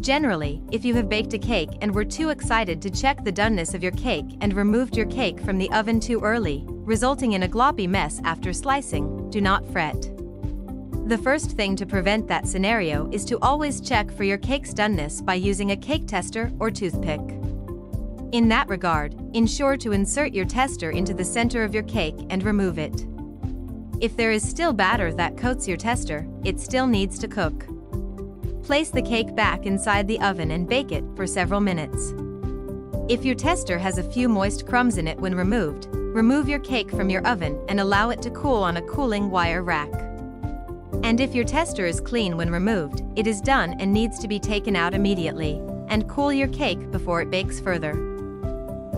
Generally, if you have baked a cake and were too excited to check the doneness of your cake and removed your cake from the oven too early, resulting in a gloppy mess after slicing, do not fret. The first thing to prevent that scenario is to always check for your cake's doneness by using a cake tester or toothpick. In that regard, ensure to insert your tester into the center of your cake and remove it. If there is still batter that coats your tester, it still needs to cook. Place the cake back inside the oven and bake it for several minutes. If your tester has a few moist crumbs in it when removed, remove your cake from your oven and allow it to cool on a cooling wire rack. And if your tester is clean when removed, it is done and needs to be taken out immediately, and cool your cake before it bakes further.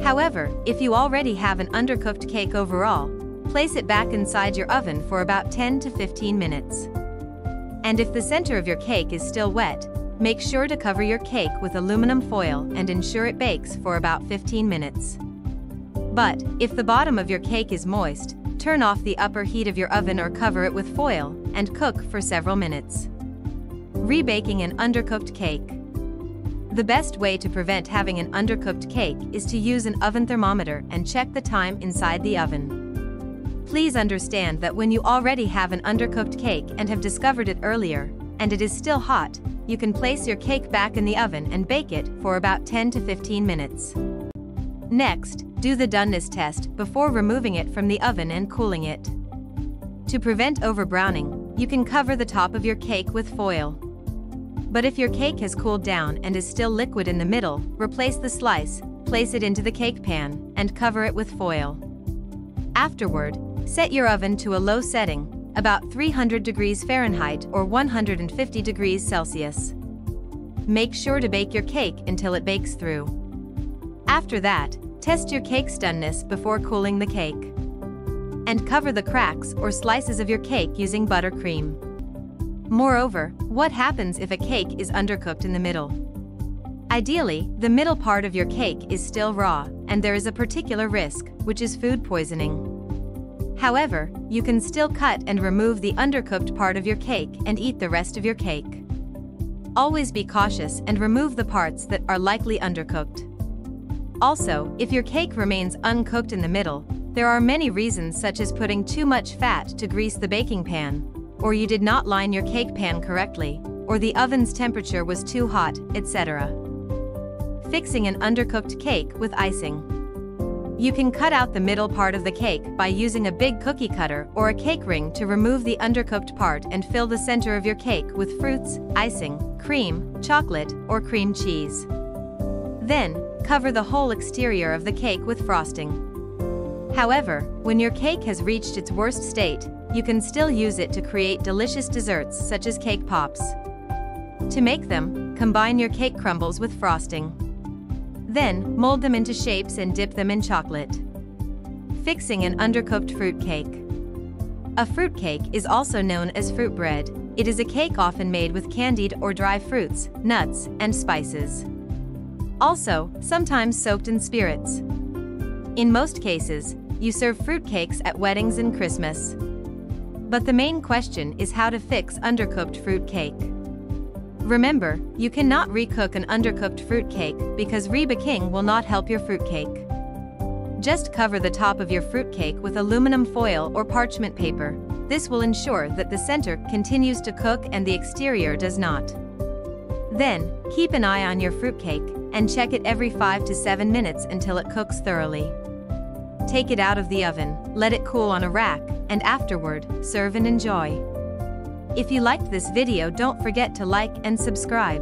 However, if you already have an undercooked cake overall, place it back inside your oven for about 10 to 15 minutes. And if the center of your cake is still wet, make sure to cover your cake with aluminum foil and ensure it bakes for about 15 minutes. But, if the bottom of your cake is moist, turn off the upper heat of your oven or cover it with foil and cook for several minutes. Rebaking an undercooked cake. The best way to prevent having an undercooked cake is to use an oven thermometer and check the time inside the oven. Please understand that when you already have an undercooked cake and have discovered it earlier, and it is still hot, you can place your cake back in the oven and bake it for about 10 to 15 minutes. Next, do the doneness test before removing it from the oven and cooling it. To prevent overbrowning, you can cover the top of your cake with foil. But if your cake has cooled down and is still liquid in the middle, replace the slice, place it into the cake pan, and cover it with foil. Afterward, set your oven to a low setting, about 300 degrees Fahrenheit or 150 degrees Celsius. Make sure to bake your cake until it bakes through. After that, test your cake's doneness before cooling the cake. And cover the cracks or slices of your cake using buttercream. Moreover, what happens if a cake is undercooked in the middle? Ideally, the middle part of your cake is still raw, and there is a particular risk, which is food poisoning. However, you can still cut and remove the undercooked part of your cake and eat the rest of your cake. Always be cautious and remove the parts that are likely undercooked. Also, if your cake remains uncooked in the middle, there are many reasons such as putting too much fat to grease the baking pan, or you did not line your cake pan correctly, or the oven's temperature was too hot, etc. Fixing an undercooked cake with icing. You can cut out the middle part of the cake by using a big cookie cutter or a cake ring to remove the undercooked part and fill the center of your cake with fruits, icing, cream, chocolate, or cream cheese. Then, cover the whole exterior of the cake with frosting. However, when your cake has reached its worst state, you can still use it to create delicious desserts such as cake pops. To make them, combine your cake crumbles with frosting. Then, mold them into shapes and dip them in chocolate. Fixing an undercooked fruit cake. A fruit cake is also known as fruit bread. It is a cake often made with candied or dry fruits, nuts, and spices. Also, sometimes soaked in spirits. In most cases, you serve fruit cakes at weddings and Christmas. But the main question is how to fix undercooked fruit cake. Remember, you cannot recook an undercooked fruit cake because rebaking will not help your fruit cake. Just cover the top of your fruit cake with aluminum foil or parchment paper. This will ensure that the center continues to cook and the exterior does not. Then, keep an eye on your fruit cake and check it every 5 to 7 minutes until it cooks thoroughly. Take it out of the oven, let it cool on a rack, and afterward, serve and enjoy. If you liked this video, don't forget to like and subscribe.